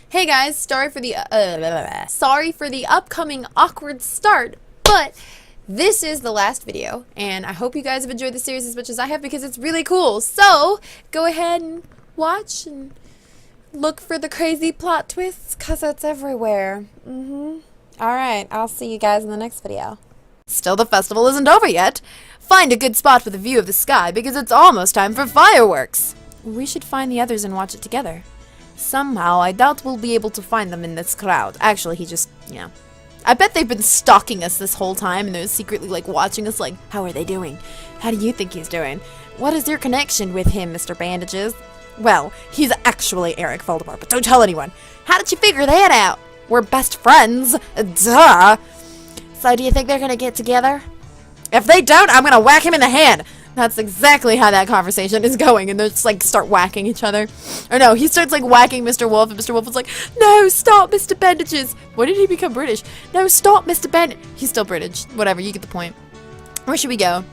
Hey guys, sorry for the upcoming awkward start, but this is the last video, and I hope you guys have enjoyed the series as much as I have because it's really cool. So go ahead and watch and look for the crazy plot twists, cause it's everywhere. Alright, I'll see you guys in the next video. Still, the festival isn't over yet. Find a good spot with a view of the sky because it's almost time for fireworks. We should find the others and watch it together. Somehow, I doubt we'll be able to find them in this crowd. Actually, he just, I bet they've been stalking us this whole time and they're secretly, watching us how are they doing? How do you think he's doing? What is your connection with him, Mr. Bandages? Well, he's actually Eric Voldemort, but don't tell anyone. How did you figure that out? We're best friends. Duh. So do you think they're gonna get together? If they don't, I'm gonna whack him in the hand. That's exactly how that conversation is going, and they just start whacking each other. Or no, he starts whacking Mr. Wolf, and Mr. Wolf is like, no, stop, Mr. Bandages. When did he become British? No, stop, Mr. Bandage. He's still British. Whatever, you get the point. Where should we go?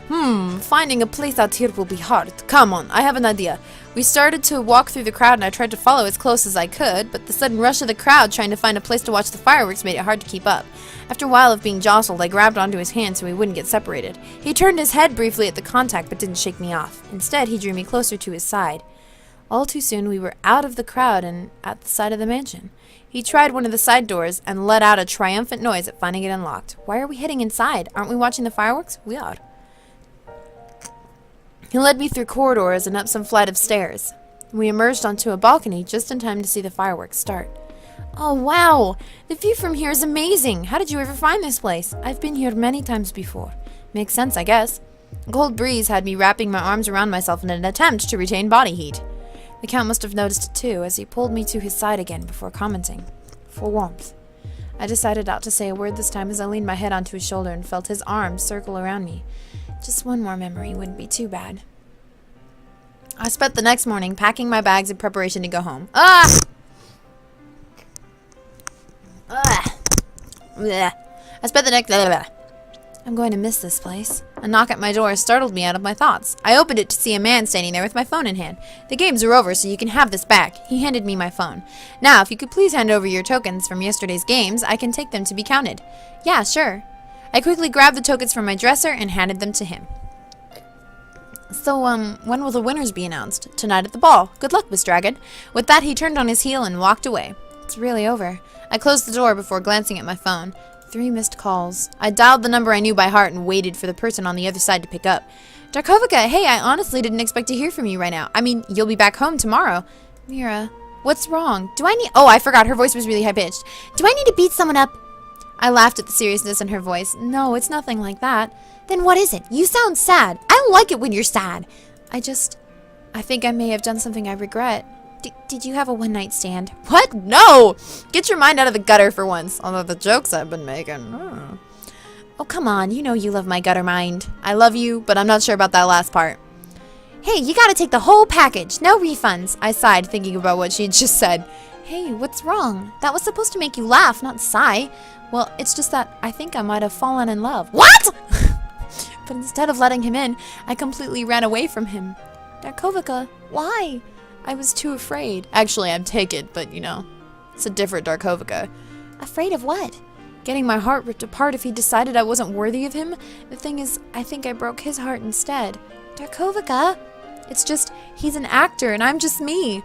Finding a place out here will be hard. Come on, I have an idea. We started to walk through the crowd and I tried to follow as close as I could, but the sudden rush of the crowd trying to find a place to watch the fireworks made it hard to keep up. After a while of being jostled, I grabbed onto his hand so we wouldn't get separated. He turned his head briefly at the contact but didn't shake me off. Instead, he drew me closer to his side. All too soon, we were out of the crowd and at the side of the mansion. He tried one of the side doors and let out a triumphant noise at finding it unlocked. Why are we heading inside? Aren't we watching the fireworks? We are. He led me through corridors and up some flight of stairs. We emerged onto a balcony just in time to see the fireworks start. Oh wow! The view from here is amazing! How did you ever find this place? I've been here many times before. Makes sense, I guess. A cold breeze had me wrapping my arms around myself in an attempt to retain body heat. The Count must have noticed it too, as he pulled me to his side again before commenting. For warmth. I decided not to say a word this time as I leaned my head onto his shoulder and felt his arms circle around me. Just one more memory wouldn't be too bad. I spent the next morning packing my bags in preparation to go home. Ah! Blech. I spent the next... I'm going to miss this place. A knock at my door startled me out of my thoughts. I opened it to see a man standing there with my phone in hand. The games are over, so you can have this back. He handed me my phone. Now, if you could please hand over your tokens from yesterday's games, I can take them to be counted. Yeah, sure. I quickly grabbed the tokens from my dresser and handed them to him. So, when will the winners be announced? Tonight at the ball. Good luck, Miss Dragon. With that, he turned on his heel and walked away. It's really over. I closed the door before glancing at my phone. 3 missed calls. I dialed the number I knew by heart and waited for the person on the other side to pick up. Darkovika, hey, I honestly didn't expect to hear from you right now. I mean, you'll be back home tomorrow. Mira, what's wrong? Oh, I forgot. Her voice was really high-pitched. Do I need to beat someone up? I laughed at the seriousness in her voice. No, it's nothing like that. Then what is it? You sound sad. I don't like it when you're sad. I think I may have done something I regret. Did you have a one-night stand? What? No! Get your mind out of the gutter for once. Although the jokes I've been making. Oh, come on. You know you love my gutter mind. I love you, but I'm not sure about that last part. Hey, you gotta take the whole package. No refunds. I sighed, thinking about what she'd just said. Hey, what's wrong? That was supposed to make you laugh, not sigh. Well, it's just that I think I might have fallen in love. What?! But instead of letting him in, I completely ran away from him. Darkovika, why? I was too afraid. Actually, I'm taken, but it's a different Darkovika. Afraid of what? Getting my heart ripped apart if he decided I wasn't worthy of him? The thing is, I think I broke his heart instead. Darkovika! It's just, he's an actor and I'm just me.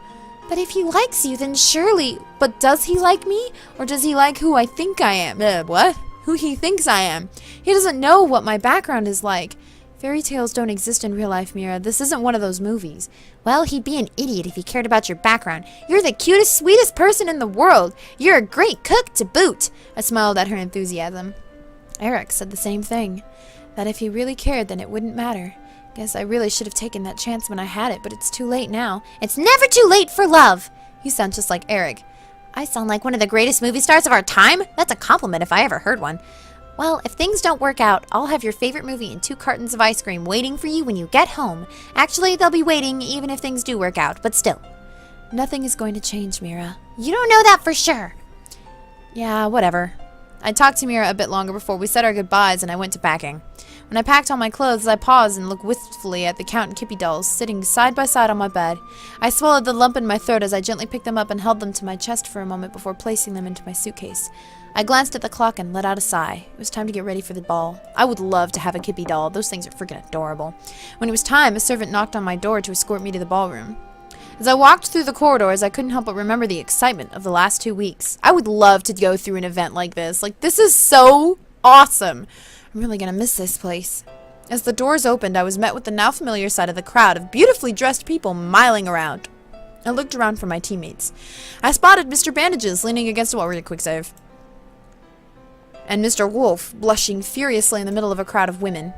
But if he likes you, then surely... But does he like me? Or does he like who I think I am? What? Who he thinks I am. He doesn't know what my background is like. Fairy tales don't exist in real life, Mira. This isn't one of those movies. Well, he'd be an idiot if he cared about your background. You're the cutest, sweetest person in the world. You're a great cook to boot. I smiled at her enthusiasm. Eric said the same thing. That if he really cared, then it wouldn't matter. Guess I really should have taken that chance when I had it, but it's too late now. It's never too late for love. You sound just like Eric. I sound like one of the greatest movie stars of our time? That's a compliment if I ever heard one. Well, if things don't work out, I'll have your favorite movie and 2 cartons of ice cream waiting for you when you get home. Actually, they'll be waiting even if things do work out, but still. Nothing is going to change, Mira. You don't know that for sure. Yeah, whatever. I talked to Mira a bit longer before we said our goodbyes and I went to packing. When I packed all my clothes, I paused and looked wistfully at the Count and Kippy dolls sitting side by side on my bed. I swallowed the lump in my throat as I gently picked them up and held them to my chest for a moment before placing them into my suitcase. I glanced at the clock and let out a sigh. It was time to get ready for the ball. I would love to have a Kippy doll. Those things are freaking adorable. When it was time, a servant knocked on my door to escort me to the ballroom. As I walked through the corridors, I couldn't help but remember the excitement of the last 2 weeks. I would love to go through an event like this. Like, this is so awesome. I'm really gonna miss this place. As the doors opened, I was met with the now familiar sight of the crowd of beautifully dressed people miling around. I looked around for my teammates. I spotted Mr. Bandages leaning against a wall. Read a quick save. And Mr. Wolf blushing furiously in the middle of a crowd of women.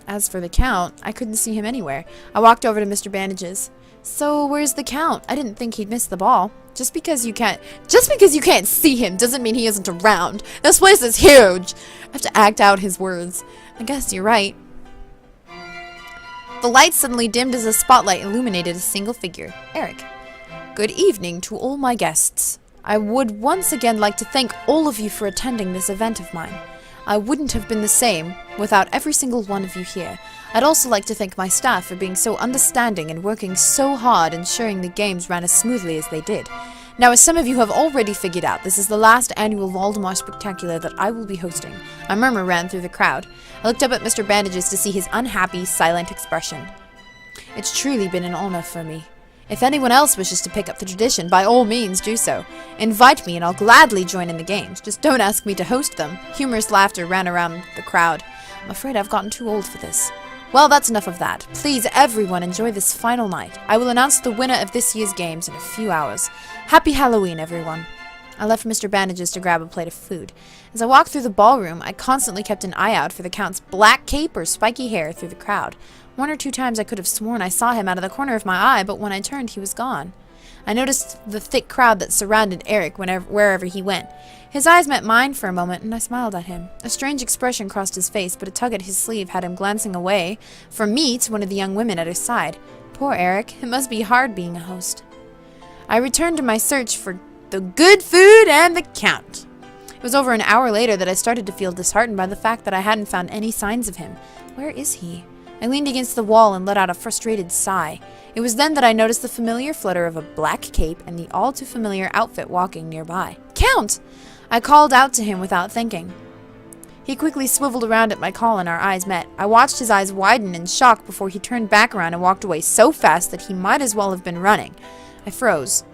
As for the Count, I couldn't see him anywhere. I walked over to Mr. Bandages. So, where's the Count? I didn't think he'd miss the ball. Just because you can't see him doesn't mean he isn't around. This place is huge. I have to act out his words. I guess you're right. The light suddenly dimmed as a spotlight illuminated a single figure. Eric. Good evening to all my guests. I would once again like to thank all of you for attending this event of mine. I wouldn't have been the same without every single one of you here. I'd also like to thank my staff for being so understanding and working so hard ensuring the games ran as smoothly as they did. Now, as some of you have already figured out, this is the last annual Waldemar Spectacular that I will be hosting. A murmur ran through the crowd. I looked up at Mr. Bandages to see his unhappy, silent expression. It's truly been an honor for me. If anyone else wishes to pick up the tradition, by all means do so. Invite me and I'll gladly join in the games. Just don't ask me to host them. Humorous laughter ran around the crowd. I'm afraid I've gotten too old for this. Well, that's enough of that. Please, everyone, enjoy this final night. I will announce the winner of this year's games in a few hours. Happy Halloween, everyone. I left Mr. Bandages to grab a plate of food. As I walked through the ballroom, I constantly kept an eye out for the Count's black cape or spiky hair through the crowd. 1 or 2 times I could have sworn I saw him out of the corner of my eye, but when I turned, he was gone. I noticed the thick crowd that surrounded Eric wherever he went. His eyes met mine for a moment, and I smiled at him. A strange expression crossed his face, but a tug at his sleeve had him glancing away from me to one of the young women at his side. Poor Eric. It must be hard being a host. I returned to my search for the good food and the Count. It was over an hour later that I started to feel disheartened by the fact that I hadn't found any signs of him. Where is he? I leaned against the wall and let out a frustrated sigh. It was then that I noticed the familiar flutter of a black cape and the all-too-familiar outfit walking nearby. Count! I called out to him without thinking. He quickly swiveled around at my call and our eyes met. I watched his eyes widen in shock before he turned back around and walked away so fast that he might as well have been running. I froze.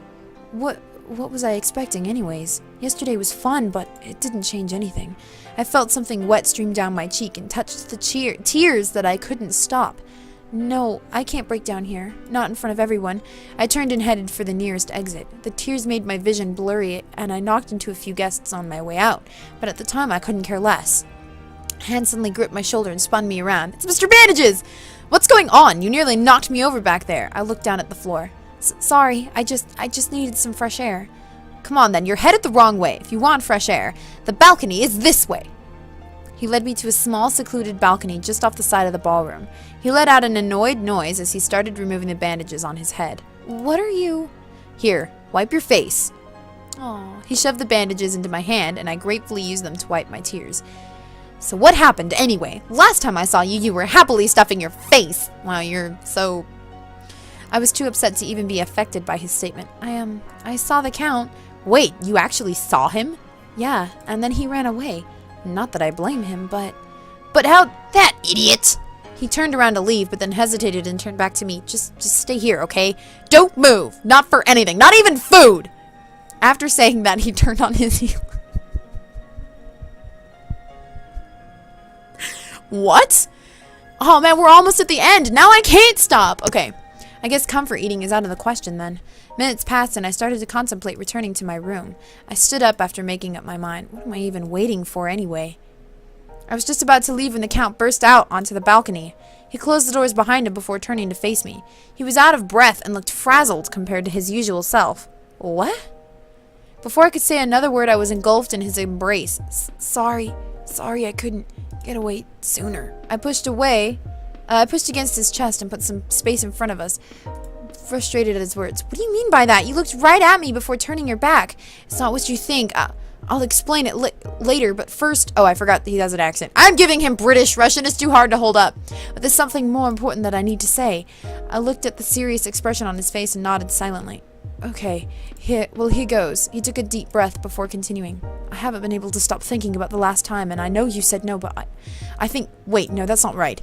What was I expecting anyways? Yesterday was fun, but it didn't change anything. I felt something wet stream down my cheek and touched the tears that I couldn't stop. No, I can't break down here. Not in front of everyone. I turned and headed for the nearest exit. The tears made my vision blurry, and I knocked into a few guests on my way out, but at the time I couldn't care less. A hand suddenly gripped my shoulder and spun me around. It's Mr. Bandages! What's going on? You nearly knocked me over back there. I looked down at the floor. Sorry, I just needed some fresh air. Come on then, you're headed the wrong way. If you want fresh air, the balcony is this way. He led me to a small, secluded balcony just off the side of the ballroom. He let out an annoyed noise as he started removing the bandages on his head. What are you? Here, wipe your face. Aw. He shoved the bandages into my hand, and I gratefully used them to wipe my tears. So what happened anyway? Last time I saw you, you were happily stuffing your face. Wow, you're so... I was too upset to even be affected by his statement. I saw the Count. Wait, you actually saw him? Yeah, and then he ran away. Not that I blame him, but how... That idiot! He turned around to leave, but then hesitated and turned back to me. Just stay here, okay? Don't move! Not for anything! Not even food! After saying that, he turned on his heel. What? Oh man, we're almost at the end! Now I can't stop! Okay. I guess comfort eating is out of the question then. Minutes passed and I started to contemplate returning to my room. I stood up after making up my mind. What am I even waiting for anyway? I was just about to leave when the Count burst out onto the balcony. He closed the doors behind him before turning to face me. He was out of breath and looked frazzled compared to his usual self. What? Before I could say another word, I was engulfed in his embrace. Sorry I couldn't get away sooner. I pushed against his chest and put some space in front of us, frustrated at his words. What do you mean by that? You looked right at me before turning your back. It's not what you think. I'll explain it later, but first... Oh, I forgot that he has an accent. I'm giving him British. Russian is too hard to hold up. But there's something more important that I need to say. I looked at the serious expression on his face and nodded silently. Okay, here goes. He took a deep breath before continuing. I haven't been able to stop thinking about the last time, and I know you said no, but I think... Wait, no, that's not right.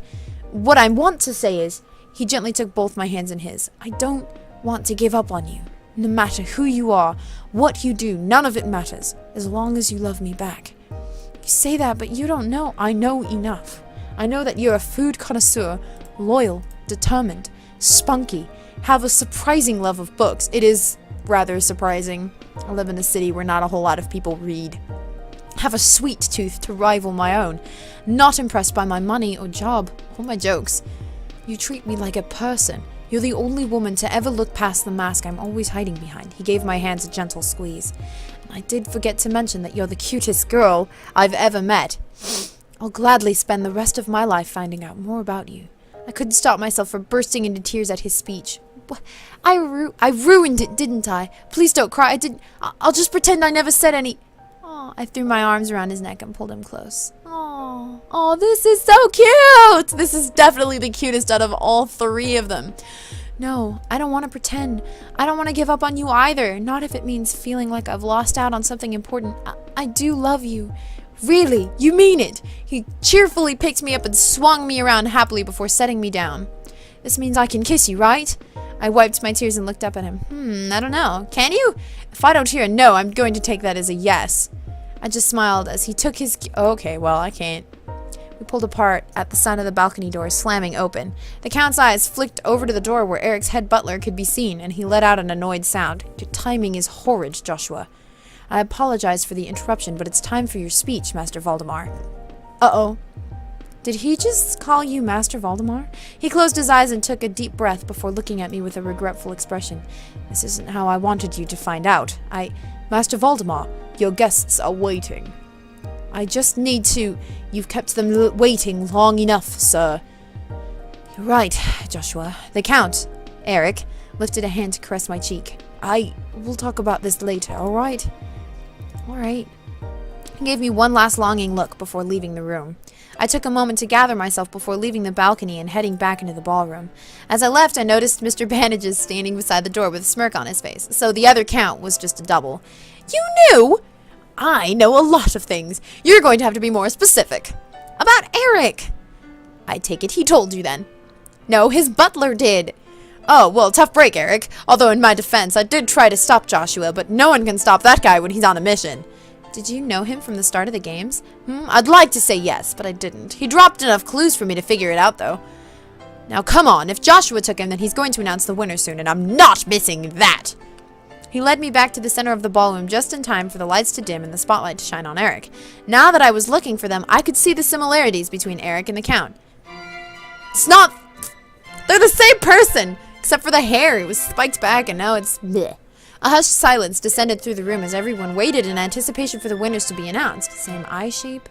What I want to say is... He gently took both my hands in his. I don't want to give up on you. No matter who you are, what you do, none of it matters, as long as you love me back. You say that, but you don't know. I know enough. I know that you're a food connoisseur, loyal, determined, spunky, have a surprising love of books. It is rather surprising. I live in a city where not a whole lot of people read. Have a sweet tooth to rival my own. Not impressed by my money or job or my jokes. You treat me like a person. You're the only woman to ever look past the mask I'm always hiding behind. He gave my hands a gentle squeeze. And I did forget to mention that you're the cutest girl I've ever met. I'll gladly spend the rest of my life finding out more about you. I couldn't stop myself from bursting into tears at his speech. I ruined it, didn't I? Please don't cry. I didn't. I'll just pretend I never said any... Oh, I threw my arms around his neck and pulled him close. Oh, this is so cute! This is definitely the cutest out of all three of them. No, I don't want to pretend. I don't want to give up on you either. Not if it means feeling like I've lost out on something important. I do love you. Really, you mean it. He cheerfully picked me up and swung me around happily before setting me down. This means I can kiss you, right? I wiped my tears and looked up at him. I don't know. Can you? If I don't hear a no, I'm going to take that as a yes. I just smiled as he took his... Okay, well, I can't. We pulled apart at the sound of the balcony door slamming open. The Count's eyes flicked over to the door where Eric's head butler could be seen, and he let out an annoyed sound. Your timing is horrid, Joshua. I apologize for the interruption, but it's time for your speech, Master Valdemar. Uh-oh. Did he just call you Master Valdemar? He closed his eyes and took a deep breath before looking at me with a regretful expression. This isn't how I wanted you to find out. Master Valdemar, your guests are waiting. I just need to... You've kept them waiting long enough, sir. You're right, Joshua. The Count, Eric, lifted a hand to caress my cheek. We'll talk about this later, alright? Alright. He gave me one last longing look before leaving the room. I took a moment to gather myself before leaving the balcony and heading back into the ballroom. As I left, I noticed Mr. Bandages standing beside the door with a smirk on his face, so the other Count was just a double. You knew? I know a lot of things. You're going to have to be more specific. About Eric. I take it he told you then. No, his butler did. Oh, well, tough break, Eric. Although in my defense, I did try to stop Joshua, but no one can stop that guy when he's on a mission. Did you know him from the start of the games? I'd like to say yes, but I didn't. He dropped enough clues for me to figure it out, though. Now, come on. If Joshua took him, then he's going to announce the winner soon, and I'm not missing that. He led me back to the center of the ballroom just in time for the lights to dim and the spotlight to shine on Eric. Now that I was looking for them, I could see the similarities between Eric and the Count. It's not... They're the same person! Except for the hair. It was spiked back, and now it's... bleh. A hushed silence descended through the room as everyone waited in anticipation for the winners to be announced. Same eye shape.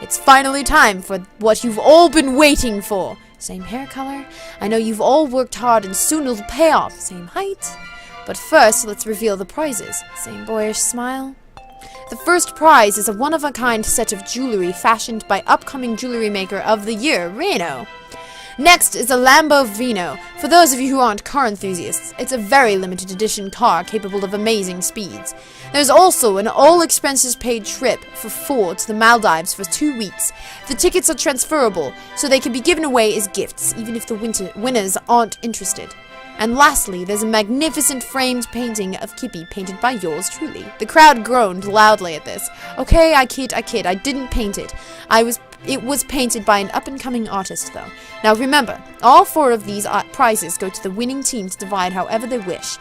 It's finally time for what you've all been waiting for. Same hair color. I know you've all worked hard and soon it'll pay off. Same height. But first, let's reveal the prizes. Same boyish smile. The first prize is a one-of-a-kind set of jewelry fashioned by upcoming jewelry maker of the year, Reno. Next is a Lamborghini. For those of you who aren't car enthusiasts, it's a very limited edition car capable of amazing speeds. There's also an all-expenses-paid trip for 4 to the Maldives for 2 weeks. The tickets are transferable, so they can be given away as gifts, even if the winners aren't interested. And lastly, there's a magnificent framed painting of Kippy painted by yours truly. The crowd groaned loudly at this. Okay, I kid, I didn't paint it. It was painted by an up-and-coming artist, though. Now remember, all 4 of these prizes go to the winning team to divide however they wish.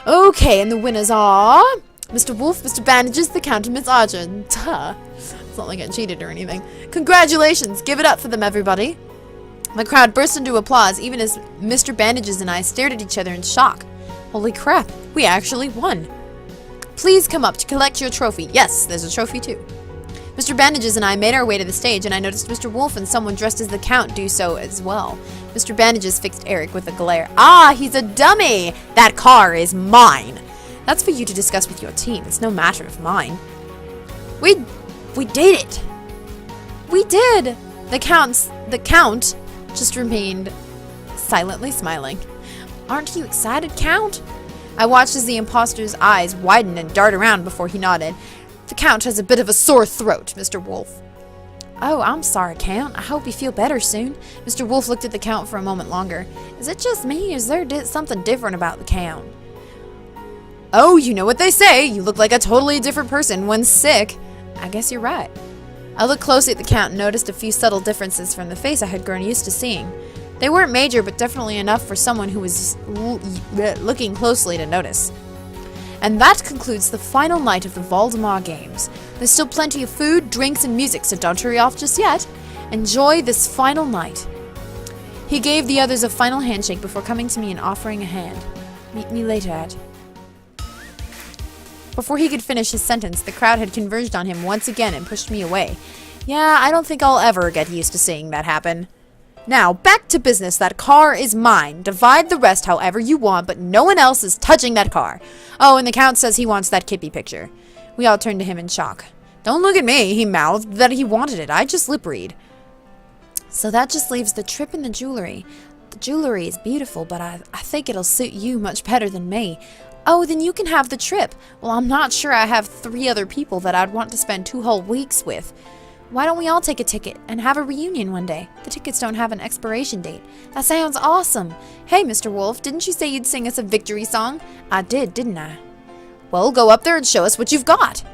Okay, and the winners are... Mr. Wolf, Mr. Bandages, the Count, and Miss Archer. Duh. It's not like I cheated or anything. Congratulations! Give it up for them, everybody. The crowd burst into applause, even as Mr. Bandages and I stared at each other in shock. Holy crap, we actually won. Please come up to collect your trophy. Yes, there's a trophy too. Mr. Bandages and I made our way to the stage, and I noticed Mr. Wolf and someone dressed as the Count do so as well. Mr. Bandages fixed Eric with a glare. Ah, he's a dummy! That car is mine! That's for you to discuss with your team. It's no matter of mine. We did it! We did! The Count just remained silently smiling. Aren't you excited, Count? I watched as the imposter's eyes widen and dart around before he nodded. The Count has a bit of a sore throat, Mr. Wolf. Oh, I'm sorry, Count. I hope you feel better soon. Mr. Wolf looked at the Count for a moment longer. Is it just me, or is there something different about the Count? Oh, you know what they say. You look like a totally different person when sick. I guess you're right. I looked closely at the Count and noticed a few subtle differences from the face I had grown used to seeing. They weren't major, but definitely enough for someone who was looking closely to notice. And that concludes the final night of the Valdemar Games. There's still plenty of food, drinks, and music, so don't hurry off just yet. Enjoy this final night. He gave the others a final handshake before coming to me and offering a hand. Meet me later at... Before he could finish his sentence, the crowd had converged on him once again and pushed me away. Yeah, I don't think I'll ever get used to seeing that happen. Now, back to business. That car is mine. Divide the rest however you want, but no one else is touching that car. Oh, and the Count says he wants that Kippy picture. We all turned to him in shock. Don't look at me, he mouthed that he wanted it. I just lip read. So that just leaves the trip and the jewelry. The jewelry is beautiful, but I think it'll suit you much better than me. Oh, then you can have the trip. Well, I'm not sure I have 3 other people that I'd want to spend 2 whole weeks with. Why don't we all take a ticket and have a reunion one day? The tickets don't have an expiration date. That sounds awesome. Hey, Mr. Wolf, didn't you say you'd sing us a victory song? I did, didn't I? Well, go up there and show us what you've got.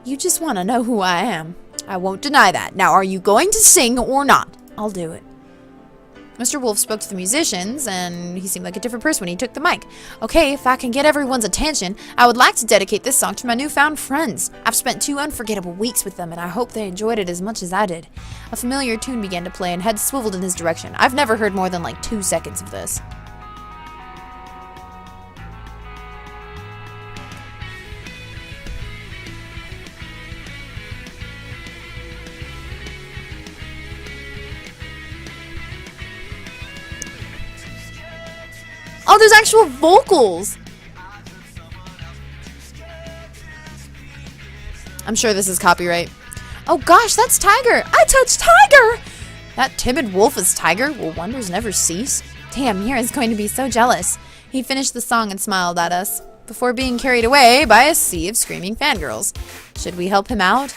You just want to know who I am. I won't deny that. Now, are you going to sing or not? I'll do it. Mr. Wolf spoke to the musicians, and he seemed like a different person when he took the mic. Okay, if I can get everyone's attention, I would like to dedicate this song to my newfound friends. I've spent 2 unforgettable weeks with them, and I hope they enjoyed it as much as I did. A familiar tune began to play, and heads swiveled in his direction. I've never heard more than like 2 seconds of this. Oh, there's actual vocals! I'm sure this is copyright. Oh gosh, that's Tiger! I touched Tiger! That timid wolf is Tiger? Will wonders never cease? Damn, Mira's going to be so jealous. He finished the song and smiled at us, before being carried away by a sea of screaming fangirls. Should we help him out?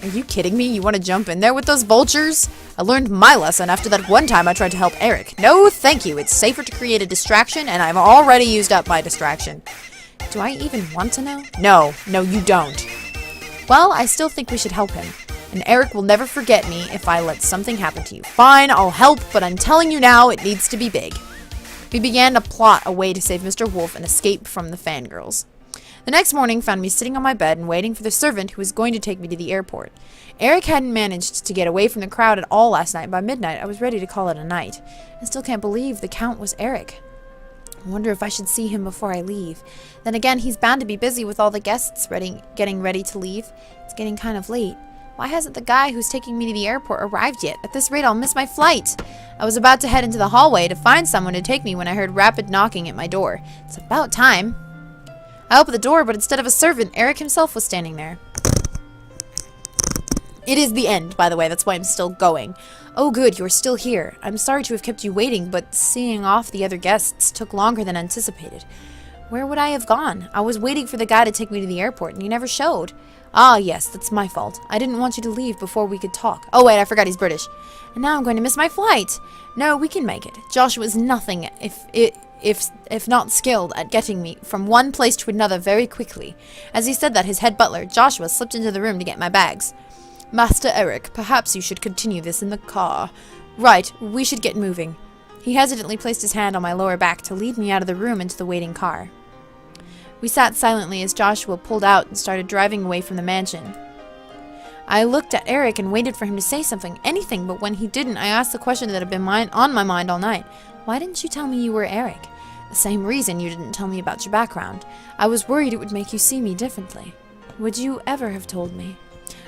Are you kidding me? You want to jump in there with those vultures? I learned my lesson after that one time I tried to help Eric. No, thank you. It's safer to create a distraction, and I've already used up my distraction. Do I even want to know? No, you don't. Well, I still think we should help him. And Eric will never forget me if I let something happen to you. Fine, I'll help, but I'm telling you now, it needs to be big. We began to plot a way to save Mr. Wolf and escape from the fangirls. The next morning found me sitting on my bed and waiting for the servant who was going to take me to the airport. Eric hadn't managed to get away from the crowd at all last night. By midnight, I was ready to call it a night. I still can't believe the Count was Eric. I wonder if I should see him before I leave. Then again, he's bound to be busy with all the guests getting ready to leave. It's getting kind of late. Why hasn't the guy who's taking me to the airport arrived yet? At this rate, I'll miss my flight. I was about to head into the hallway to find someone to take me when I heard rapid knocking at my door. It's about time. I opened the door, but instead of a servant, Eric himself was standing there. It is the end, by the way. That's why I'm still going. Oh, good. You're still here. I'm sorry to have kept you waiting, but seeing off the other guests took longer than anticipated. Where would I have gone? I was waiting for the guy to take me to the airport, and he never showed. Ah, yes, that's my fault. I didn't want you to leave before we could talk. Oh, wait, I forgot he's British. And now I'm going to miss my flight. No, we can make it. Joshua's nothing if not skilled at getting me from one place to another very quickly. As he said that, his head butler, Joshua, slipped into the room to get my bags. Master Eric, perhaps you should continue this in the car. Right, we should get moving. He hesitantly placed his hand on my lower back to lead me out of the room into the waiting car. We sat silently as Joshua pulled out and started driving away from the mansion. I looked at Eric and waited for him to say something, anything, but when he didn't, I asked the question that had been on my mind all night. Why didn't you tell me you were Eric? The same reason you didn't tell me about your background. I was worried it would make you see me differently. Would you ever have told me?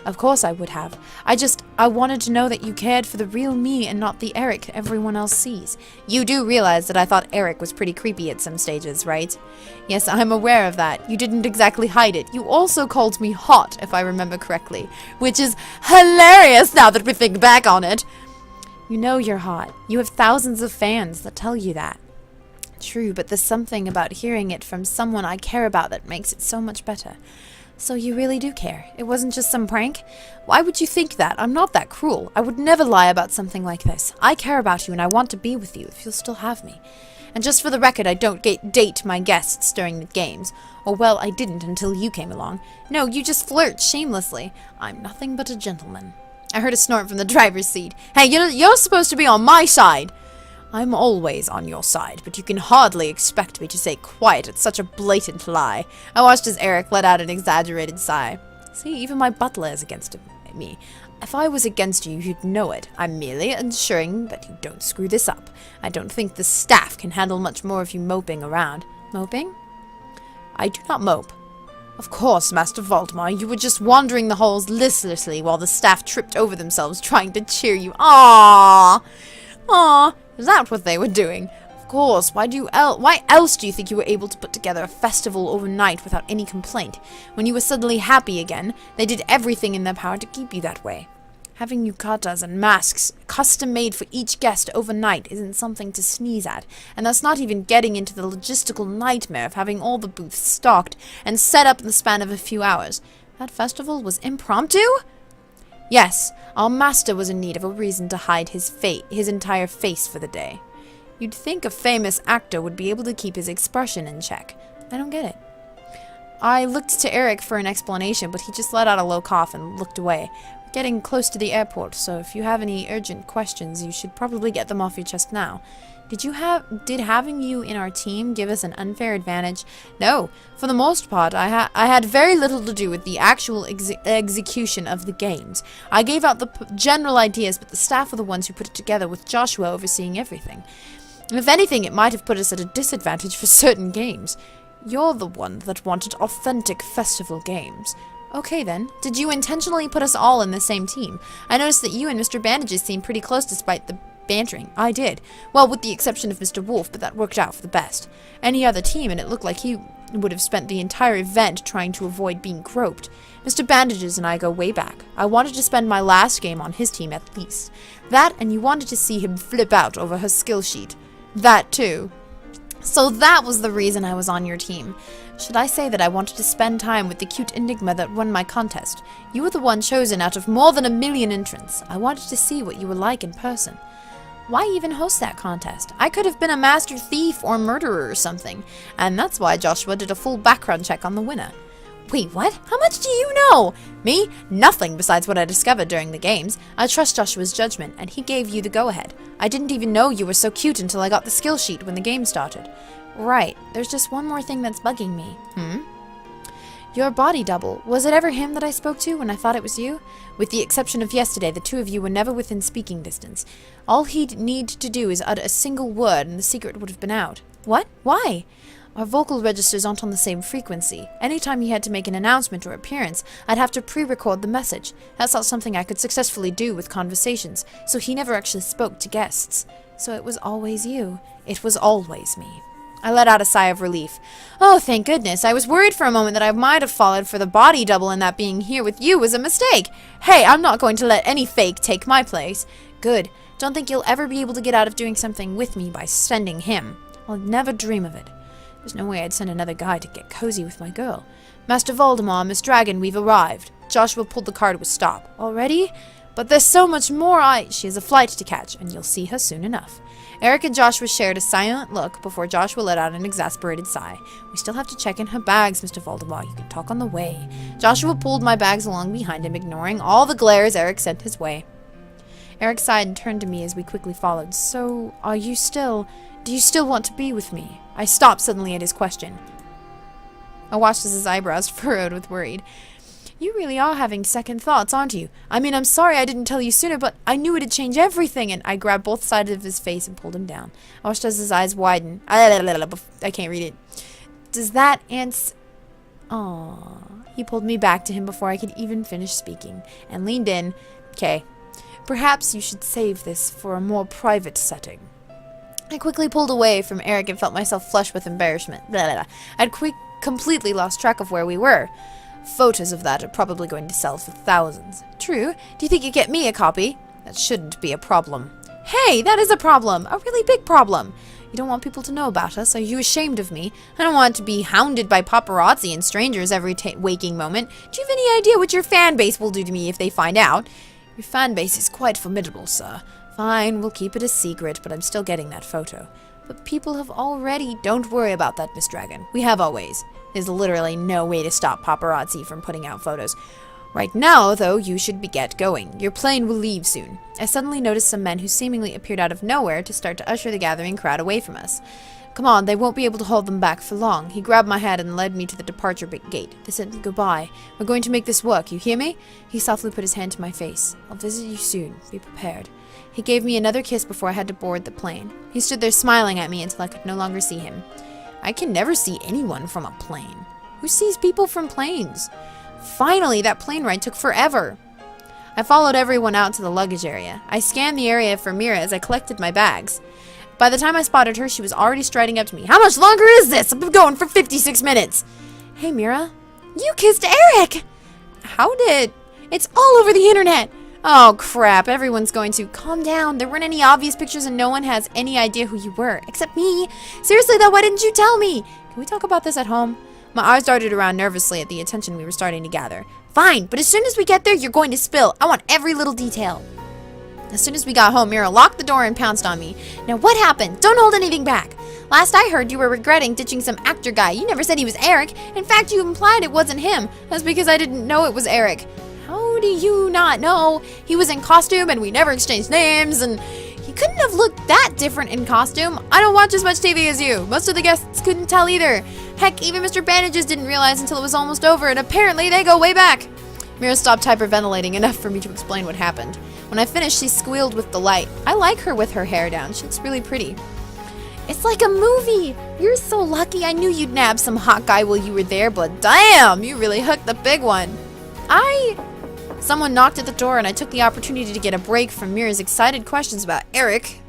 Of course I would have. I wanted to know that you cared for the real me and not the Eric everyone else sees. You do realize that I thought Eric was pretty creepy at some stages, right? Yes, I'm aware of that. You didn't exactly hide it. You also called me hot, if I remember correctly, which is hilarious now that we think back on it. You know you're hot. You have thousands of fans that tell you that. True, but there's something about hearing it from someone I care about that makes it so much better. So you really do care. It wasn't just some prank? Why would you think that? I'm not that cruel. I would never lie about something like this. I care about you and I want to be with you if you'll still have me. And just for the record, I don't date my guests during the games. Or well, I didn't until you came along. No, you just flirt shamelessly. I'm nothing but a gentleman. I heard a snort from the driver's seat. Hey, you're supposed to be on my side. I'm always on your side, but you can hardly expect me to stay quiet at such a blatant lie. I watched as Eric let out an exaggerated sigh. See, even my butler is against me. If I was against you, you'd know it. I'm merely ensuring that you don't screw this up. I don't think the staff can handle much more of you moping around. Moping? I do not mope. Of course, Master Voldemar, you were just wandering the halls listlessly while the staff tripped over themselves trying to cheer you. Aww! Aww! Is that what they were doing? Of course, why else do you think you were able to put together a festival overnight without any complaint? When you were suddenly happy again, they did everything in their power to keep you that way. Having yukatas and masks custom-made for each guest overnight isn't something to sneeze at, and that's not even getting into the logistical nightmare of having all the booths stocked and set up in the span of a few hours. That festival was impromptu? Yes, our master was in need of a reason to hide his entire face for the day. You'd think a famous actor would be able to keep his expression in check. I don't get it. I looked to Eric for an explanation, but he just let out a low cough and looked away. We're getting close to the airport, so if you have any urgent questions, you should probably get them off your chest now. Did having you in our team give us an unfair advantage? No. For the most part, I had very little to do with the actual execution of the games. I gave out the general ideas, but the staff were the ones who put it together, with Joshua overseeing everything. And if anything, it might have put us at a disadvantage for certain games. You're the one that wanted authentic festival games. Okay then, did you intentionally put us all in the same team? I noticed that you and Mr. Bandages seemed pretty close despite the bantering. I did. Well, with the exception of Mr. Wolf, but that worked out for the best. Any other team, and it looked like he would have spent the entire event trying to avoid being groped. Mr. Bandages and I go way back. I wanted to spend my last game on his team at least. That, and you wanted to see him flip out over her skill sheet. That too. So that was the reason I was on your team. Should I say that I wanted to spend time with the cute enigma that won my contest? You were the one chosen out of more than 1 million entrants. I wanted to see what you were like in person. Why even host that contest? I could have been a master thief or murderer or something, and that's why Joshua did a full background check on the winner. Wait, what? How much do you know? Me? Nothing besides what I discovered during the games. I trust Joshua's judgment, and he gave you the go-ahead. I didn't even know you were so cute until I got the skill sheet when the game started. Right, there's just one more thing that's bugging me. Your body double. Was it ever him that I spoke to when I thought it was you? With the exception of yesterday, the two of you were never within speaking distance. All he'd need to do is utter a single word and the secret would have been out. What? Why? Our vocal registers aren't on the same frequency. Anytime he had to make an announcement or appearance, I'd have to pre-record the message. That's not something I could successfully do with conversations, so he never actually spoke to guests. So it was always you. It was always me. I let out a sigh of relief. Oh, thank goodness. I was worried for a moment that I might have fallen for the body double and that being here with you was a mistake. Hey, I'm not going to let any fake take my place. Good. Don't think you'll ever be able to get out of doing something with me by sending him. I'll never dream of it. There's no way I'd send another guy to get cozy with my girl. Master Voldemar, Miss Dragon, we've arrived. Joshua pulled the car to a stop. Already? But there's so much more. She has a flight to catch, and you'll see her soon enough. Eric and Joshua shared a silent look before Joshua let out an exasperated sigh. We still have to check in her bags, Mr. Voldemar. You can talk on the way. Joshua pulled my bags along behind him, ignoring all the glares Eric sent his way. Eric sighed and turned to me as we quickly followed. So, do you still want to be with me? I stopped suddenly at his question. I watched as his eyebrows furrowed with worry. You really are having second thoughts, aren't you? I mean, I'm sorry I didn't tell you sooner, but I knew it'd change everything, and I grabbed both sides of his face and pulled him down. I watched as his eyes widened. I can't read it. Does that answer... Aww. He pulled me back to him before I could even finish speaking, and leaned in. "Okay, perhaps you should save this for a more private setting." I quickly pulled away from Eric and felt myself flush with embarrassment. Blah, blah, blah. I'd completely lost track of where we were. Photos of that are probably going to sell for thousands. True. Do you think you'd get me a copy? That shouldn't be a problem. Hey, that is a problem. A really big problem. You don't want people to know about us. Are you ashamed of me? I don't want to be hounded by paparazzi and strangers every waking moment. Do you have any idea what your fan base will do to me if they find out? Your fan base is quite formidable, sir. Fine, we'll keep it a secret, but I'm still getting that photo. But people have already... Don't worry about that, Miss Dragon. We have always. There's literally no way to stop paparazzi from putting out photos. Right now, though, you should get going. Your plane will leave soon. I suddenly noticed some men who seemingly appeared out of nowhere to start to usher the gathering crowd away from us. Come on, they won't be able to hold them back for long. He grabbed my hand and led me to the departure gate. They said goodbye. We're going to make this work, you hear me? He softly put his hand to my face. I'll visit you soon. Be prepared. He gave me another kiss before I had to board the plane. He stood there smiling at me until I could no longer see him. I can never see anyone from a plane. Who sees people from planes? Finally, that plane ride took forever. I followed everyone out to the luggage area. I scanned the area for Mira as I collected my bags. By the time I spotted her, she was already striding up to me. How much longer is this? I've been going for 56 minutes. Hey, Mira. You kissed Eric! How did... It's all over the internet. Oh, crap. Everyone's going to... Calm down. There weren't any obvious pictures and no one has any idea who you were. Except me. Seriously, though, why didn't you tell me? Can we talk about this at home? My eyes darted around nervously at the attention we were starting to gather. Fine, but as soon as we get there, you're going to spill. I want every little detail. As soon as we got home, Mira locked the door and pounced on me. Now, what happened? Don't hold anything back. Last I heard, you were regretting ditching some actor guy. You never said he was Eric. In fact, you implied it wasn't him. That's because I didn't know it was Eric. How do you not know? He was in costume and we never exchanged names and... He couldn't have looked that different in costume. I don't watch as much TV as you. Most of the guests couldn't tell either. Heck, even Mr. Bandages didn't realize until it was almost over, and apparently they go way back. Mira stopped hyperventilating enough for me to explain what happened. When I finished, she squealed with delight. I like her with her hair down. She looks really pretty. It's like a movie. You're so lucky. I knew you'd nab some hot guy while you were there, but damn, you really hooked the big one. Someone knocked at the door and I took the opportunity to get a break from Mira's excited questions about Eric.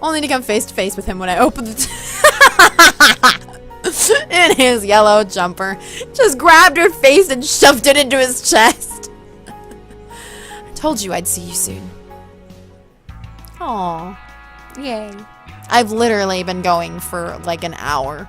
Only to come face to face with him when I opened the in his yellow jumper. Just grabbed her face and shoved it into his chest. I told you I'd see you soon. Aww. Yay. I've literally been going for like an hour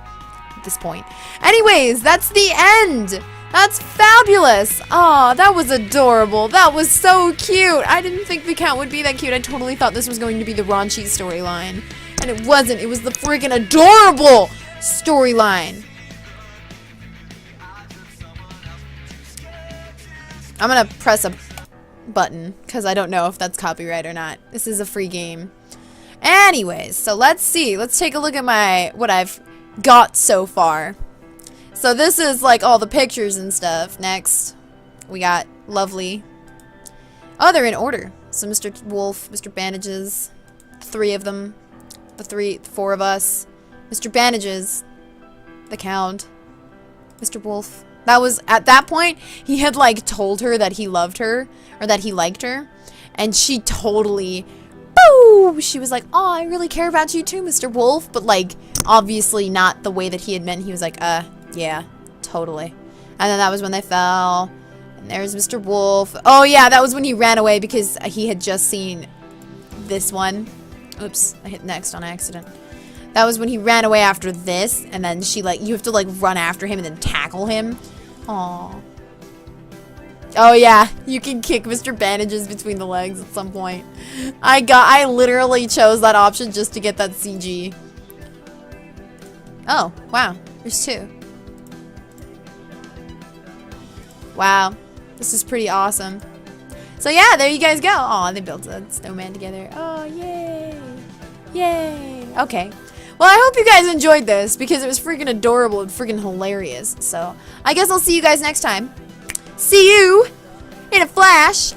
at this point. Anyways, that's the end. That's fabulous! Aw, that was adorable. That was so cute. I didn't think the cat would be that cute. I totally thought this was going to be the raunchy storyline. And it wasn't. It was the freaking adorable storyline. I'm gonna press a button because I don't know if that's copyright or not. This is a free game. Anyways, so let's see. Let's take a look at what I've got so far. So this is like all the pictures and stuff. Next, we got Lovely. Oh, they're in order. So Mr. Wolf, Mr. Bandages, 3 of them. The 4 of us. Mr. Bandages, the Count, Mr. Wolf. That was, at that point, he had like told her that he loved her, or that he liked her. And she totally, boo! She was like, oh, I really care about you too, Mr. Wolf. But like, obviously not the way that he had meant. He was like, yeah, totally. And then that was when they fell. And there's Mr. Wolf. Oh yeah, that was when he ran away because he had just seen this one. Oops, I hit next on accident. That was when he ran away after this. And then she like, you have to like run after him and then tackle him. Aww. Oh yeah, you can kick Mr. Bandages between the legs at some point. I literally chose that option just to get that CG. Oh, wow. There's 2. Wow, this is pretty awesome. So yeah, there you guys go. Oh, they built a snowman together. Oh, yay. Yay. Okay. Well, I hope you guys enjoyed this because it was freaking adorable and freaking hilarious. So I guess I'll see you guys next time. See you in a flash.